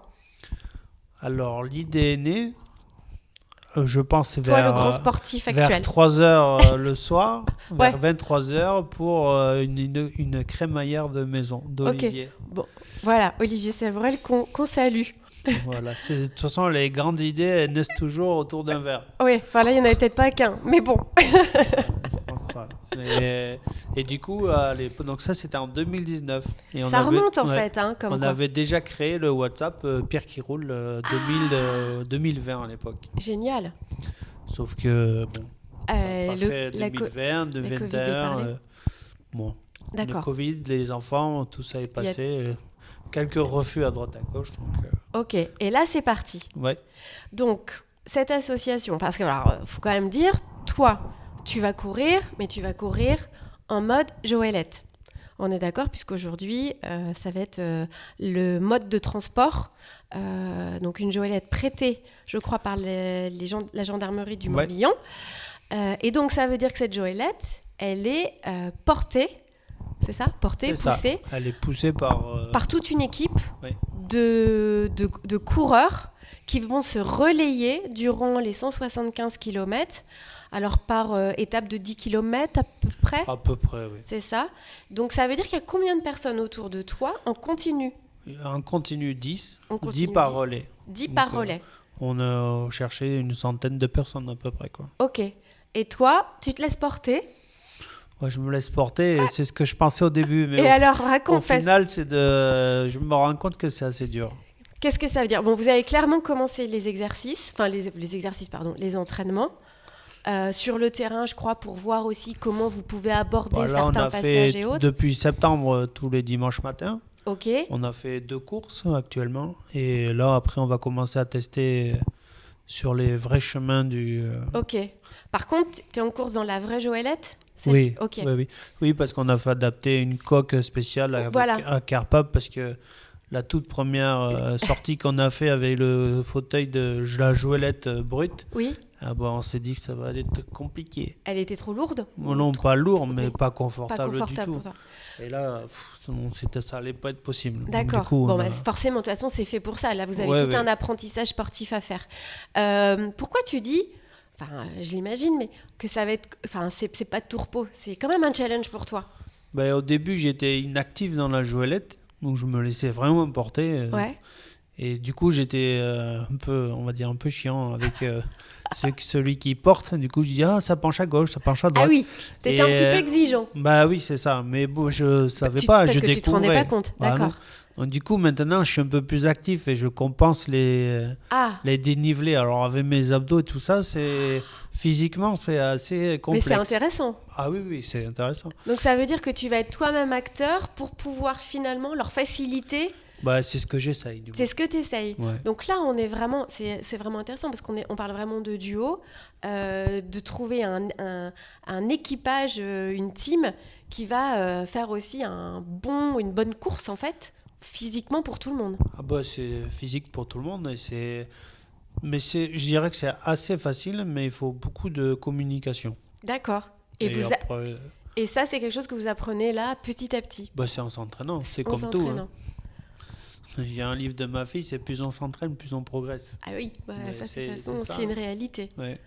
Alors, l'idée est née, je pense, Toi, vers, le grand sportif vers actuel. 3h le soir, Ouais. vers 23h pour une crémaillère de maison d'Olivier. Bon, voilà, Olivier Savrel qu'on salue. Voilà. De toute façon, les grandes idées elles naissent toujours autour d'un verre. Oui, enfin là, il n'y en avait peut-être pas qu'un, mais bon. Je pense pas. Et du coup, donc ça, c'était en 2019. Et Ça remonte en ouais, fait, hein, comme on quoi. avait déjà créé le WhatsApp Pierre qui roule 2020 à l'époque. Génial. Sauf que, bon, ça a pas fait la 2020, Covid est 2021. parlé. Bon, D'accord. Le Covid, les enfants, tout ça est passé. Quelques refus à droite à gauche. Donc, Ok, et là c'est parti. ouais. Donc, cette association, parce que alors, faut quand même dire, toi, tu vas courir, mais tu vas courir en mode Joëlette. On est d'accord, puisqu'aujourd'hui, ça va être le mode de transport. Donc, une Joëlette prêtée, je crois, par la gendarmerie du Morbihan. Et donc, ça veut dire que cette Joëlette, elle est portée, c'est ça? Portée, C'est poussée. ça. Elle est poussée par toute une équipe ouais. de coureurs qui vont se relayer durant les 175 km, alors par étape de 10 km à peu près. À peu près, oui. C'est ça. Donc ça veut dire qu'il y a combien de personnes autour de toi en continu? En continu 10, On continue 10 par 10. relais. 10 Donc, par relais. On a cherché une centaine de personnes à peu près, quoi. Ok. Et toi, tu te laisses porter? Ouais, je me laisse porter et c'est ce que je pensais au début. Mais Et alors, raconte. au final, je me rends compte que c'est assez dur. Qu'est-ce que ça veut dire? Bon, vous avez clairement commencé les exercices, enfin les exercices, pardon, les entraînements. Sur le terrain, je crois, pour voir aussi comment vous pouvez aborder Voilà, certains on a passages fait et autres. depuis septembre tous les dimanches matins. Ok. On a fait 2 courses actuellement. Et là, après, on va commencer à tester sur les vrais chemins du... Ok. Par contre, tu es en course dans la vraie Joëlette? Oui, Ok. oui, parce qu'on a fait adapter une coque spéciale à Carpap parce que la toute première sortie qu'on a fait avec le fauteuil de la Joëlette brute, Oui. On s'est dit que ça va être compliqué. Elle était trop lourde? Non, pas lourd, mais pas confortable, pas confortable du pour tout. toi. Et là, ça allait pas être possible. D'accord. Coup, forcément, de toute façon, c'est fait pour ça. Là, vous avez tout un apprentissage sportif à faire. Pourquoi tu dis, enfin, je l'imagine, mais que ça va être, enfin, c'est pas de tout repos. C'est quand même un challenge pour toi. Au début, j'étais inactif dans la Joëlette, donc je me laissais vraiment porter. Ouais. Et du coup, j'étais un peu chiant avec celui qui porte. Du coup, je dis ça penche à gauche, ça penche à droite. Ah oui, t'étais un petit peu exigeant. Bah oui, c'est ça. Mais bon, je savais pas, parce je que découvrais. tu te rendais pas compte, d'accord. Donc, du coup, maintenant, je suis un peu plus actif et je compense les dénivelés. Alors, avec mes abdos et tout ça, physiquement, c'est assez complexe. Mais c'est intéressant. Ah oui, c'est intéressant. Donc, ça veut dire que tu vas être toi-même acteur pour pouvoir finalement leur faciliter. C'est ce que j'essaye. C'est ce que tu essayes. Ouais. Donc là, on est vraiment, c'est vraiment intéressant parce on parle vraiment de duo, de trouver un équipage, une team qui va faire aussi une bonne course en fait, physiquement pour tout le monde. C'est physique pour tout le monde. Je dirais que c'est assez facile, mais il faut beaucoup de communication. D'accord. Et ça, c'est quelque chose que vous apprenez là, petit à petit. C'est en s'entraînant, c'est comme tout. Hein. Il y a un livre de ma fille, c'est plus on s'entraîne, plus on progresse. Ah oui, c'est une réalité. Ouais.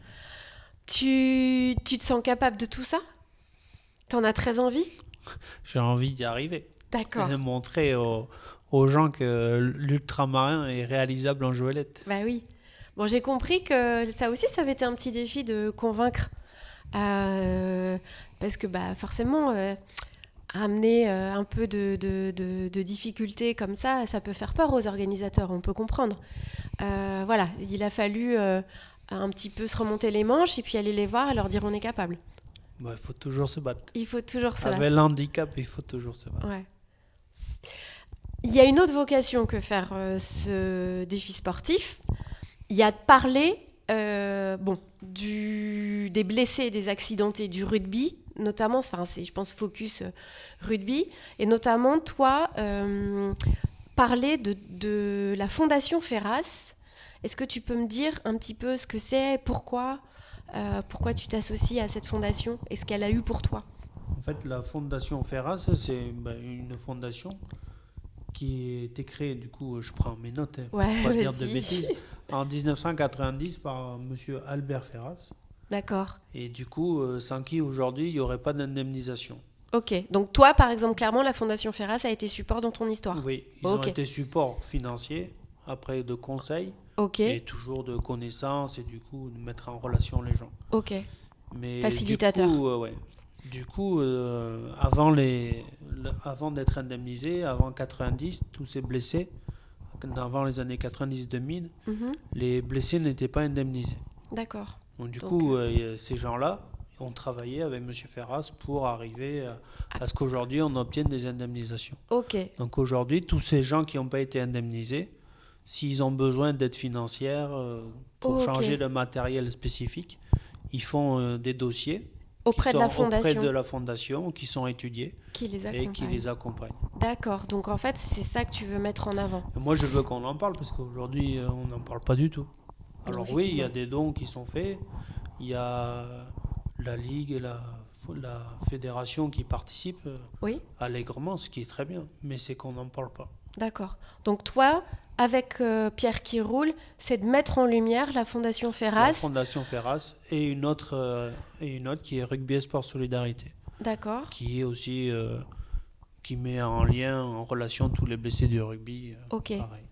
Tu te sens capable de tout ça? T'en as très envie? J'ai envie d'y arriver. D'accord. Et de montrer aux gens que l'ultramarin est réalisable en Joëlette. Bah oui. Bon, j'ai compris que ça aussi, ça avait été un petit défi de convaincre. Parce que forcément... ramener un peu de difficultés comme ça peut faire peur aux organisateurs, on peut comprendre. Voilà, il a fallu un petit peu se remonter les manches et puis aller les voir et leur dire on est capable. Il faut toujours se battre. Il faut toujours se battre. Avec l'handicap, il faut toujours se battre. Ouais. Il y a une autre vocation que faire ce défi sportif. Il y a de parler des blessés et des accidentés du rugby, notamment, c'est je pense focus rugby, et notamment toi, parler de la Fondation Ferras. Est-ce que tu peux me dire un petit peu ce que c'est, pourquoi tu t'associes à cette fondation et ce qu'elle a eu pour toi? En fait, la Fondation Ferras, c'est une fondation qui a été créée, du coup, je prends mes notes, pour pas dire de bêtises, en 1990 par monsieur Albert Ferras. D'accord. Et du coup, sans qui aujourd'hui, il n'y aurait pas d'indemnisation. Ok, donc toi, par exemple, clairement, la Fondation Ferras a été support dans ton histoire? Oui, ils ont été support financier, après de conseils, et toujours de connaissances, et du coup, de mettre en relation les gens. Ok, mais facilitateur. Du coup, avant d'être indemnisé, avant 90, tous ces blessés, avant les années 90-2000, les blessés n'étaient pas indemnisés. D'accord. Donc du coup, ces gens-là, on travaillait avec M. Ferras pour arriver à ce qu'aujourd'hui on obtienne des indemnisations. Ok. Donc aujourd'hui, tous ces gens qui n'ont pas été indemnisés, s'ils ont besoin d'aide financière pour changer le matériel spécifique, ils font des dossiers auprès de la fondation qui sont étudiés et qui les accompagnent. D'accord, donc en fait c'est ça que tu veux mettre en avant. Et moi je veux qu'on en parle parce qu'aujourd'hui on n'en parle pas du tout. Alors oui, il y a des dons qui sont faits, il y a la Ligue et la fédération qui participent allègrement, ce qui est très bien, mais c'est qu'on n'en parle pas. D'accord, donc toi, avec Pierre qui roule, c'est de mettre en lumière la Fondation Ferras. La Fondation Ferras et une autre qui est Rugby et Sport Solidarité. D'accord. Qui est aussi qui met en lien, en relation tous les blessés du rugby. Ok. Pareil.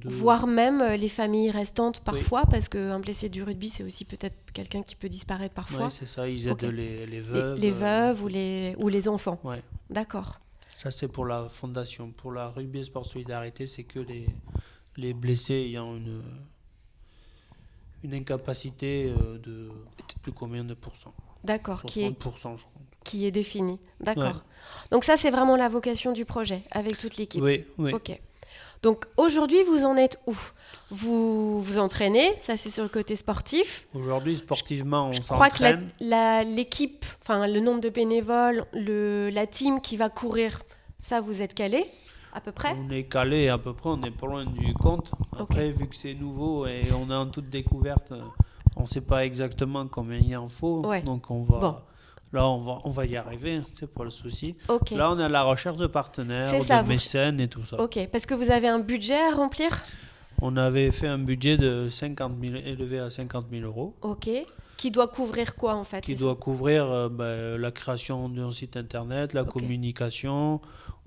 Voire même les familles restantes parfois, parce qu'un blessé du rugby, c'est aussi peut-être quelqu'un qui peut disparaître parfois. Oui, c'est ça, ils aident les veuves. Les veuves ou les enfants. Ouais. D'accord. Ça, c'est pour la fondation. Pour la Rugby et Sport Solidarité, c'est que les blessés ayant une incapacité de plus combien de pourcents. D'accord, 60%, je crois. Qui est définie. D'accord. Ouais. Donc ça, c'est vraiment la vocation du projet, avec toute l'équipe. Oui. Ok. Donc aujourd'hui, vous en êtes où ? Vous vous entraînez, ça c'est sur le côté sportif. Aujourd'hui, sportivement, on s'entraîne. Je crois que l'équipe, enfin le nombre de bénévoles, la team qui va courir, ça vous êtes calé à peu près ? On est calé à peu près, on n'est pas loin du compte. Après, vu que c'est nouveau et on est en toute découverte, on ne sait pas exactement combien il en faut. Ouais. Donc on va... Bon. Là, on va y arriver, c'est pas le souci. Okay. Là, on est à la recherche de partenaires, de mécènes et tout ça. Ok, parce que vous avez un budget à remplir ? On avait fait un budget de 50 000, élevé à 50 000 euros. Ok. Qui doit couvrir quoi, en fait ? Qui doit couvrir la création d'un site internet, la communication.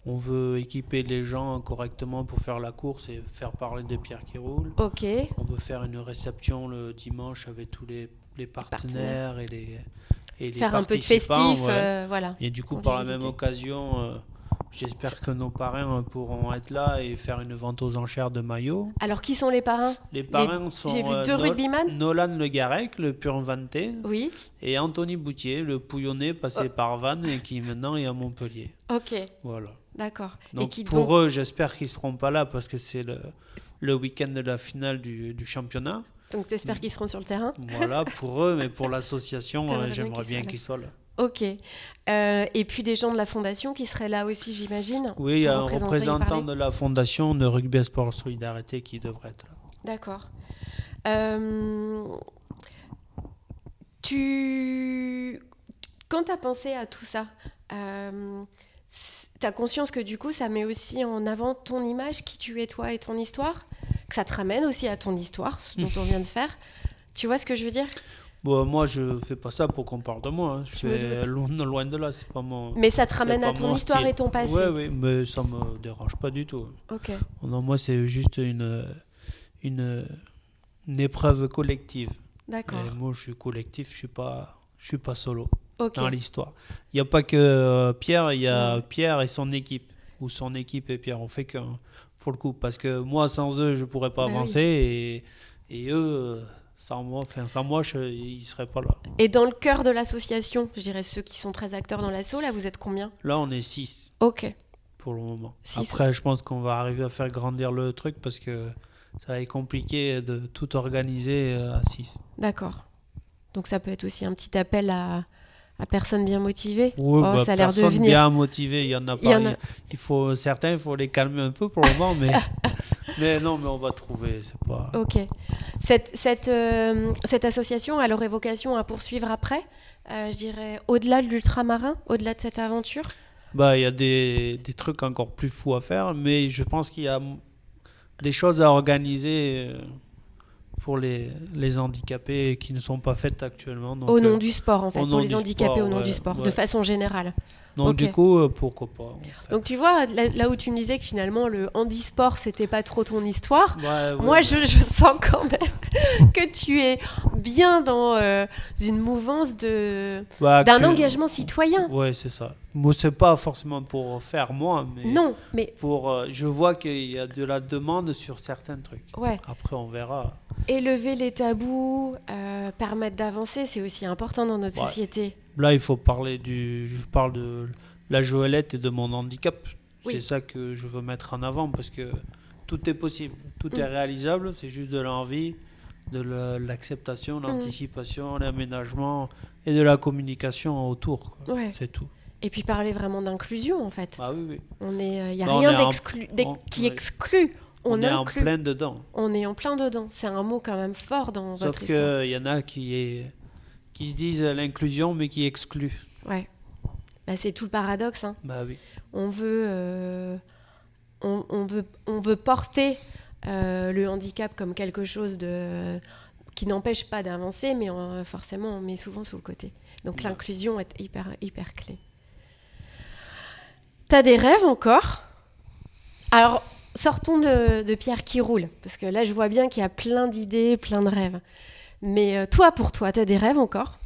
On veut équiper les gens correctement pour faire la course et faire parler des Pierre qui roulent. Ok. On veut faire une réception le dimanche avec tous les partenaires et les faire un peu de festif, voilà. Et du coup, par la même occasion, j'espère que nos parrains pourront être là et faire une vente aux enchères de maillots. Alors, qui sont les parrains ? Les parrains sont j'ai vu 2 rugbyman. Nolan Le Garec, le pur vanté, oui. Et Anthony Boutier, le pouillonné passé par Vannes et qui maintenant est à Montpellier. Ok. Voilà. D'accord. Donc, pour eux, j'espère qu'ils ne seront pas là parce que c'est le week-end de la finale du championnat. Donc, tu espères qu'ils seront sur le terrain ? Voilà, pour eux, mais pour l'association, j'aimerais bien qu'ils soient là. Ok. Et puis des gens de la fondation qui seraient là aussi, j'imagine. Oui, il y a un représentant de la fondation de Rugby et Sport Solidarité qui devrait être là. D'accord. Quand tu as pensé à tout ça, tu as conscience que du coup, ça met aussi en avant ton image, qui tu es toi et ton histoire ? Que ça te ramène aussi à ton histoire, ce dont on vient de faire. Tu vois ce que je veux dire ? Bon, moi, je ne fais pas ça pour qu'on parle de moi. Hein. Je fais loin de là, c'est pas mon... Mais ça te ramène à ton histoire et ton passé. Oui, mais ça ne me dérange pas du tout. Ok. Non, moi, c'est juste une épreuve collective. D'accord. Et moi, je suis collectif, je suis pas solo dans l'histoire. Il n'y a pas que Pierre, il y a Pierre et son équipe. Ou son équipe et Pierre, on fait qu'un, pour le coup. Parce que moi, sans eux, je ne pourrais pas avancer. Oui. Et eux... Sans moi, ils ne seraient pas là. Et dans le cœur de l'association, je dirais ceux qui sont très acteurs dans l'asso, là, vous êtes combien ? Là, on est 6. Ok. Pour le moment. 6. Après, je pense qu'on va arriver à faire grandir le truc parce que ça va être compliqué de tout organiser à 6. D'accord. Donc ça peut être aussi un petit appel à personnes bien motivées. Oui, ça a l'air de venir. Bien motivées, il y en a pas. Certains, il faut les calmer un peu pour le moment, mais... Mais non, mais on va trouver, c'est pas... Ok. Cette association, elle aurait vocation à poursuivre après, je dirais, au-delà de l'ultramarin, au-delà de cette aventure ? Il y a des trucs encore plus fous à faire, mais je pense qu'il y a des choses à organiser pour les handicapés qui ne sont pas faites actuellement. Donc, au nom du sport, en fait, pour les handicapés au nom du sport, de façon générale. Donc du coup, pourquoi pas. En fait. Donc tu vois, là où tu me disais que finalement le handisport, c'était pas trop ton histoire, moi je sens quand même que tu es bien dans une mouvance d'un engagement citoyen. Ouais, c'est ça. Moi, c'est pas forcément pour faire moi, mais, non, mais... pour... je vois qu'il y a de la demande sur certains trucs. Ouais. Après, on verra. élever les tabous, permettre d'avancer, c'est aussi important dans notre société. Là, il faut parler je parle de la Joëlette et de mon handicap. Oui. C'est ça que je veux mettre en avant parce que tout est possible, tout est réalisable, c'est juste de l'envie, de l'acceptation, l'anticipation, l'aménagement et de la communication autour. Ouais. C'est tout. Et puis parler vraiment d'inclusion en fait. Ah oui. Il n'y a rien qui exclut. On est en plein dedans. On est en plein dedans. C'est un mot quand même fort dans votre histoire. Sauf qu'il y en a qui se disent l'inclusion mais qui excluent. Ouais. Bah, c'est tout le paradoxe. Hein. Bah oui. On veut porter le handicap comme quelque chose qui n'empêche pas d'avancer, mais forcément on met souvent sous le côté. Donc l'inclusion est hyper, hyper clé. T'as des rêves encore ? Alors, sortons de Pierre qui roule, parce que là je vois bien qu'il y a plein d'idées, plein de rêves. Mais pour toi, t'as des rêves encore ?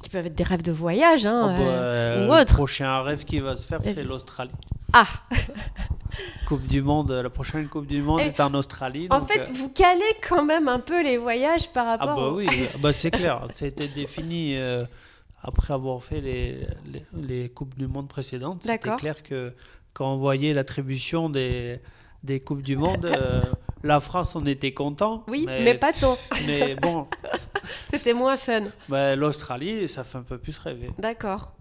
Qui peuvent être des rêves de voyage, ou autre. Le prochain rêve qui va se faire, c'est l'Australie. Ah. Coupe du Monde, la prochaine Coupe du Monde est en Australie. En fait, vous calez quand même un peu les voyages par rapport... Ah bah oui, c'est clair. C'était défini après avoir fait les Coupes du Monde précédentes. D'accord. C'était clair que quand on voyait l'attribution des Coupes du Monde, la France, on était content. Oui, mais pas tant. Mais bon... C'était moins fun. L'Australie, ça fait un peu plus rêver. D'accord.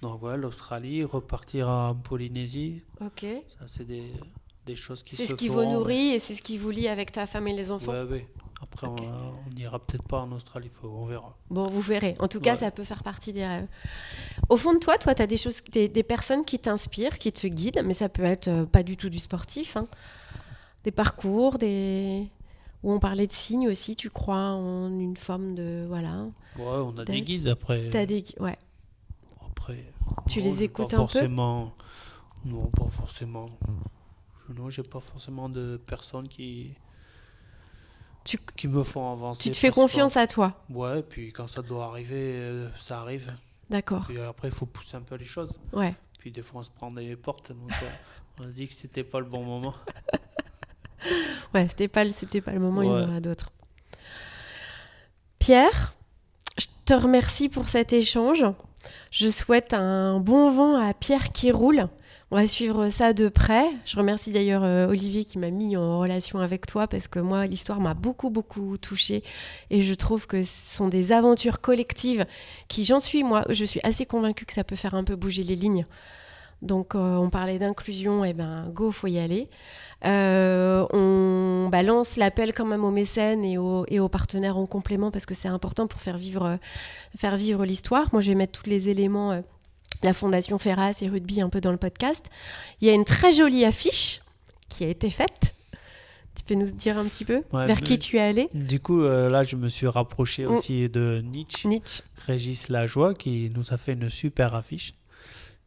Donc l'Australie, repartir en Polynésie. Ok. Ça, c'est des choses qui se feront. C'est ce qui feront, vous nourrit et c'est ce qui vous lie avec ta femme et les enfants. Oui. Après, on n'ira peut-être pas en Australie, on verra. Bon, vous verrez. En tout cas, ça peut faire partie des rêves. Au fond de toi, tu as des personnes qui t'inspirent, qui te guident, mais ça peut être pas du tout du sportif. Hein. Des parcours, où on parlait de signes aussi, tu crois en une forme de... Voilà. Ouais, on a des guides après. Ouais. Après... Tu les écoutes un peu ? Non, pas forcément. Non, j'ai pas forcément de personnes qui me font avancer. Tu te fais confiance à toi ? Ouais, puis quand ça doit arriver, ça arrive. D'accord. Puis après, il faut pousser un peu les choses. Ouais. Puis des fois, on se prend des portes, donc on se dit que c'était pas le bon moment. Ouais, c'était pas le moment, il y en aura d'autres. Pierre, je te remercie pour cet échange. Je souhaite un bon vent à Pierre qui roule. On va suivre ça de près. Je remercie d'ailleurs Olivier qui m'a mis en relation avec toi parce que moi, l'histoire m'a beaucoup, beaucoup touchée et je trouve que ce sont des aventures collectives qui, je suis assez convaincue que ça peut faire un peu bouger les lignes. Donc, on parlait d'inclusion, go, faut y aller. On balance l'appel quand même aux mécènes et aux partenaires en complément parce que c'est important pour faire vivre l'histoire. Moi, je vais mettre tous les éléments, la Fondation Ferras et Rugby un peu dans le podcast. Il y a une très jolie affiche qui a été faite. Tu peux nous dire un petit peu vers qui tu es allé ? Du coup, là, je me suis rapproché aussi de Nietzsche. Régis Lajoie qui nous a fait une super affiche.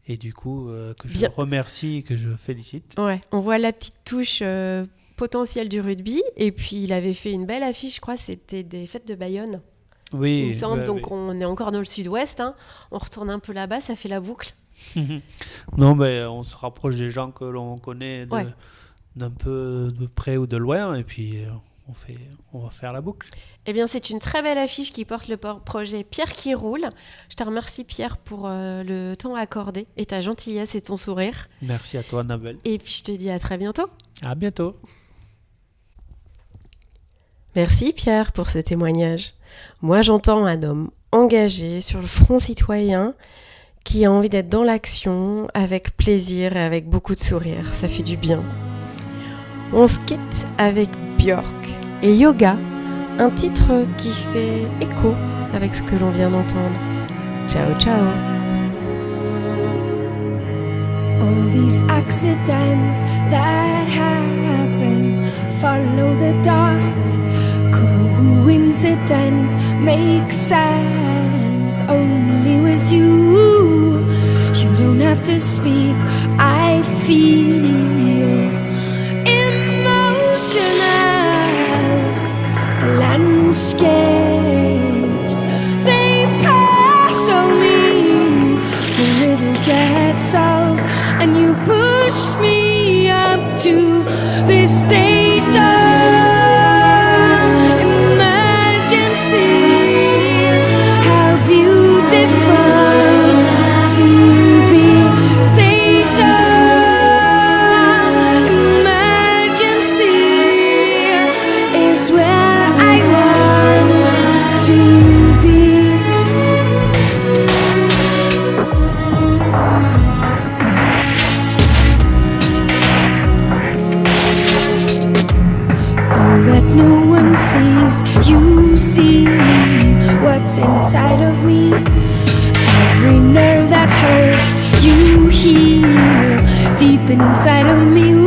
Et du coup, que je remercie, que je félicite. Ouais, on voit la petite touche potentielle du rugby. Et puis, il avait fait une belle affiche, je crois, c'était des fêtes de Bayonne. Oui. Il me semble, donc on est encore dans le sud-ouest. Hein. On retourne un peu là-bas, ça fait la boucle. Non, mais on se rapproche des gens que l'on connaît d'un peu de près ou de loin. Et puis, on va faire la boucle. Eh bien, c'est une très belle affiche qui porte le projet Pierre qui roule. Je te remercie, Pierre, pour le temps accordé et ta gentillesse et ton sourire. Merci à toi, Annabelle. Et puis, je te dis à très bientôt. À bientôt. Merci, Pierre, pour ce témoignage. Moi, j'entends un homme engagé sur le front citoyen qui a envie d'être dans l'action avec plaisir et avec beaucoup de sourire. Ça fait du bien. On se quitte avec Björk et Yoga, un titre qui fait écho avec ce que l'on vient d'entendre. Ciao, ciao. All these accidents that happen, follow the dot. Coincidence makes sense only with you. You don't have to speak, I feel emotional landscapes. They pass on me, the little gets old, and you push me up to this state of see what's inside of me. Every nerve that hurts, you heal deep inside of me.